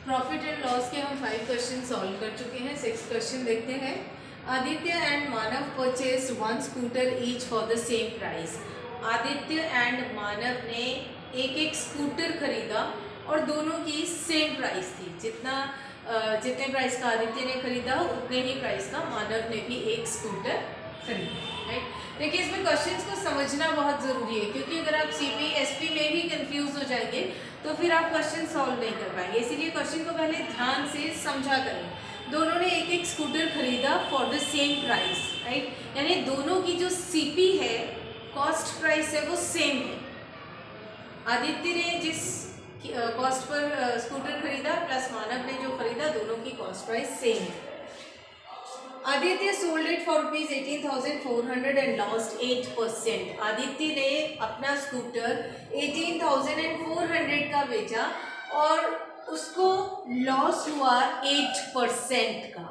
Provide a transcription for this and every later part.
Profit and loss के हम 5 question solve कर चुके हैं। 6 क्वेश्चन देखते हैं। Aditya and Manav purchased 1 scooter each for the same price. Aditya and Manav ने एक स्कूटर खरीदा और दोनों की सेम प्राइस थी। जितने प्राइस का आदित्य ने खरीदा उतने ही प्राइस का मानव ने भी एक स्कूटर खरीदा। राइट, देखिए इसमें क्वेश्चंस को समझना बहुत ज़रूरी है, क्योंकि अगर आप सीपी एसपी में भी कंफ्यूज हो जाएंगे तो फिर आप क्वेश्चन सॉल्व नहीं कर पाएंगे। इसीलिए क्वेश्चन को पहले ध्यान से समझा करें। दोनों ने एक स्कूटर खरीदा for the same price. Right, यानी दोनों की जो सीपी है, कॉस्ट प्राइस है, वो सेम है। आदित्य ने जिस कॉस्ट पर स्कूटर खरीदा प्लस मानव ने जो खरीदा, दोनों की कॉस्ट प्राइस सेम है। Aditya sold it for rupees 18,400 and lost 8%। Aditya ने अपना स्कूटर 18,400 का बेचा और उसको लॉस हुआ 8% का।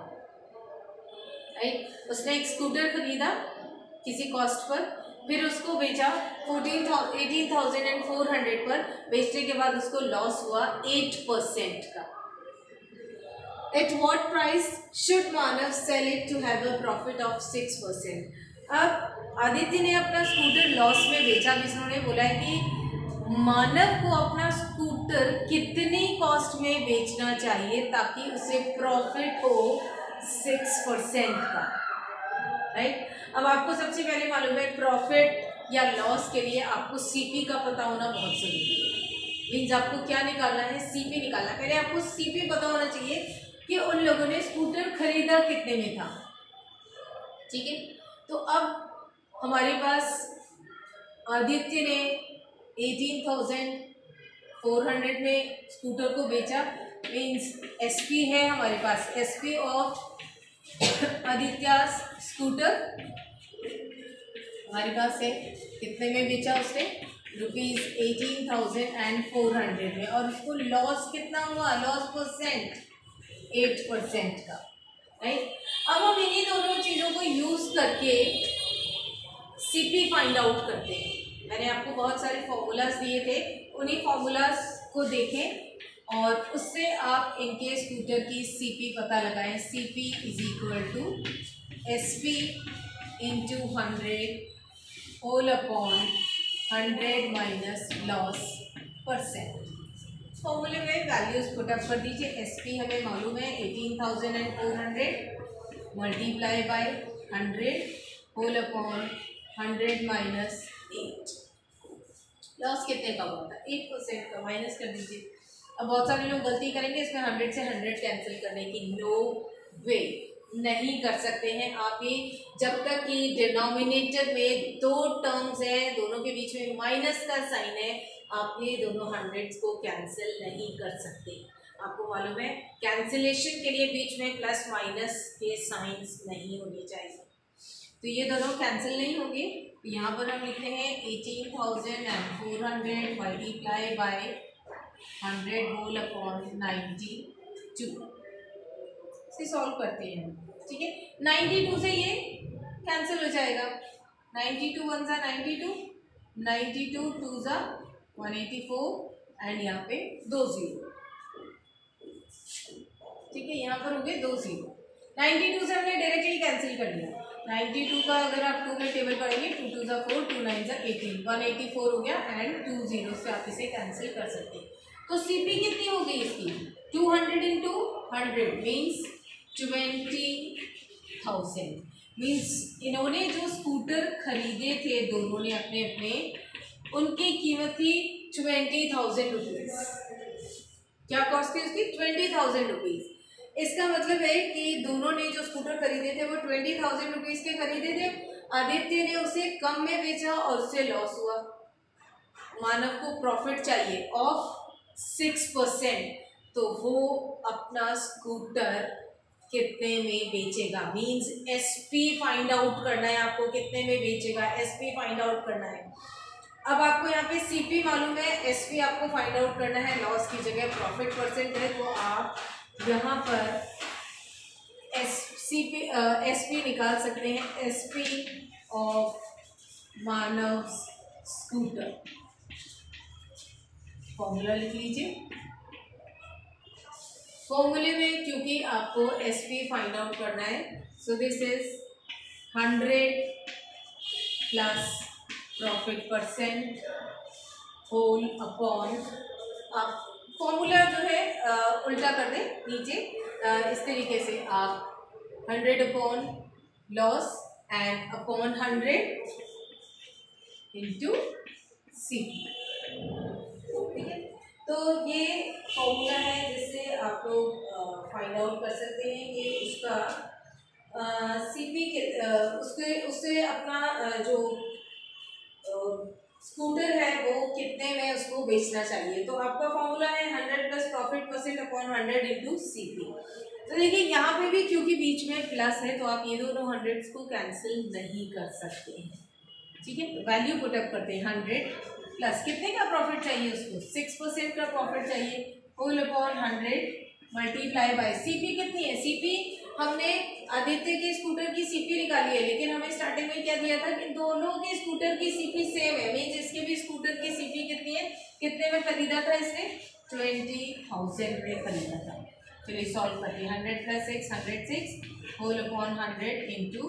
राइट, उसने एक स्कूटर खरीदा किसी कॉस्ट पर, फिर उसको बेचा 18,400 पर। बेचने के बाद उसको लॉस हुआ 8% का। At what price should Manav sell it to have a profit of 6%? अब आदित्य ने अपना स्कूटर लॉस में बेचा। जिन्होंने बोला है कि मानव को अपना स्कूटर कितनी कॉस्ट में बेचना चाहिए ताकि उसे प्रॉफिट हो 6% का। राइट, अब आपको सबसे पहले मालूम है प्रॉफिट या लॉस के लिए आपको सीपी का पता होना बहुत जरूरी है। मीन्स आपको क्या निकालना है, सीपी निकालना। पहले आपको सीपी पता होना चाहिए कि उन लोगों ने स्कूटर खरीदा कितने में था। ठीक है, तो अब हमारे पास आदित्य ने 18,400 में स्कूटर को बेचा। मीन्स एसपी है हमारे पास, एसपी ऑफ आदित्य स्कूटर हमारे पास है। कितने में बेचा उसने? रुपीज 18,400 में। और उसको लॉस कितना हुआ? लॉस परसेंट 8% का। राइट, अब हम इन्हीं दोनों चीज़ों को यूज़ करके सीपी फाइंड आउट करते हैं। मैंने आपको बहुत सारे फॉर्मूलाज दिए थे, उन्हीं फॉर्मूलाज को देखें और उससे आप इनके स्कूटर की सीपी पता लगाएं। CP is equal to SP into 100 whole upon 100 minus loss percent. फॉर्मूले में वैल्यूज पुटअप कर दीजिए। एसपी हमें मालूम है 18,400 multiply by 100 whole upon 100 minus 8। Loss कितने का हुआ था? 8% का। माइनस कर दीजिए। अब बहुत सारे लोग गलती करेंगे इसमें 100 से 100 कैंसिल करने की। नो वे, नहीं कर सकते हैं आप ये। जब तक कि डिनोमिनेटर में दो टर्म्स हैं, दोनों के बीच में माइनस का साइन है, आप ये दोनों हंड्रेड्स को कैंसिल नहीं कर सकते। आपको मालूम है कैंसिलेशन के लिए बीच में प्लस माइनस के साइंस नहीं होने चाहिए, तो ये दोनों कैंसिल नहीं होंगे। तो यहाँ पर हम लिखते हैं 18,400 मल्टीप्लाई बाय 100 होल अपॉन 92 से सॉल्व करते हैं। ठीक है, 92 से ये कैंसिल हो जाएगा। 92 1 ज़ा 92, 92 2 ज़ा 184 एंड यहाँ पे 2 0। ठीक है, यहाँ पर हो गए 2 0। 92 से हमने डायरेक्टली कैंसिल कर दिया। 92 का अगर आप 2 में टेबल पढ़ेंगे, 2 2 ज़ा 4, 2 9 ज़ा 18, 184 हो गया एंड 2 0 से आप इसे कैंसिल कर सकते हैं। तो सीपी कितनी हो गई इसकी? 200 इंटू 100 मीन्स 20,000। मीन्स इन्होंने जो स्कूटर खरीदे थे दोनों ने अपने अपने, उनकी कीमत थी 20,000 रुपीज़। क्या कॉस्ट थी उसकी? 20,000 रुपीज़। इसका मतलब है कि दोनों ने जो स्कूटर खरीदे थे वो 20,000 रुपीज़ के खरीदे थे। आदित्य ने उसे कम में बेचा और उससे लॉस हुआ। मानव को प्रॉफिट चाहिए ऑफ 6%, तो वो अपना स्कूटर कितने में बेचेगा? मींस एसपी फाइंड आउट करना है आपको, कितने में बेचेगा एसपी फाइंड आउट करना है। अब आपको यहाँ पे सीपी मालूम है, एसपी आपको फाइंड आउट करना है। लॉस की जगह प्रॉफिट परसेंट है, तो आप यहाँ पर एसपी निकाल सकते हैं। SP of Manav scooter formula लिख लीजिए। फॉर्मूले में क्योंकि आपको SP फाइंड आउट करना है, so this is 100 plus profit percent whole upon, आप फॉर्मूला जो है उल्टा कर दें नीचे, इस तरीके से आप 100 upon loss and upon 100 into CP, ठीक है। तो ये फॉर्मूला है जिससे आप लोग फाइंड आउट कर सकते हैं कि उसका CP उससे अपना जो स्कूटर है वो कितने में उसको बेचना चाहिए। तो आपका फॉर्मूला है 100 plus profit percent upon 100 into CP। तो देखिए यहाँ पे भी क्योंकि बीच में प्लस है तो आप ये दोनों 100 को कैंसिल नहीं कर सकते हैं, ठीक है। वैल्यू पुटअप करते हैं 100 प्लस कितने का प्रॉफिट चाहिए उसको, 6% का प्रॉफिट चाहिए, whole upon 100 multiply by CP कितनी है, CP हमने आदित्य के स्कूटर की CP निकाली है, लेकिन हमें स्टार्टिंग में क्या दिया था कि दोनों के स्कूटर की CP सेम है, मीन्स इसके भी स्कूटर की CP कितनी है, कितने में खरीदा था इसने, 20,000 में खरीदा था। चलिए सॉल्व करते हैं, 100 प्लस 6 106 होल अपॉन 100 इंटू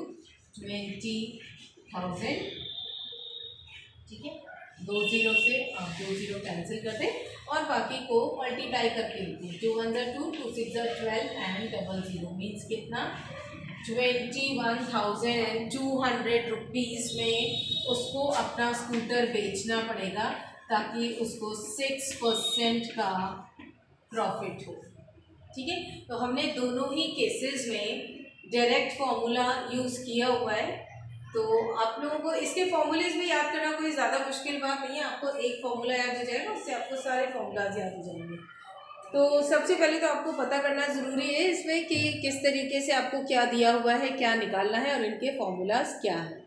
20,000, ठीक है। 20 से आप 20 कैंसिल कर दें और बाकी को मल्टीप्लाई करके लिखिए, 2 1 2 2 6 12 एंड 00 मीन्स कितना, 21,200 रुपीज़ में उसको अपना स्कूटर बेचना पड़ेगा ताकि उसको 6% का प्रॉफिट हो, ठीक है। तो हमने दोनों ही केसेस में डायरेक्ट फॉर्मूला यूज़ किया हुआ है, तो आप लोगों को इसके फॉर्मूलेज भी याद करना कोई ज़्यादा मुश्किल बात नहीं है, आपको एक फॉर्मूला याद हो जाएगा, उससे आपको सारे फॉर्मूलाज याद हो जाएंगे। तो सबसे पहले तो आपको पता करना ज़रूरी है इसमें कि किस तरीके से आपको क्या दिया हुआ है, क्या निकालना है और इनके फॉर्मूलाज क्या है।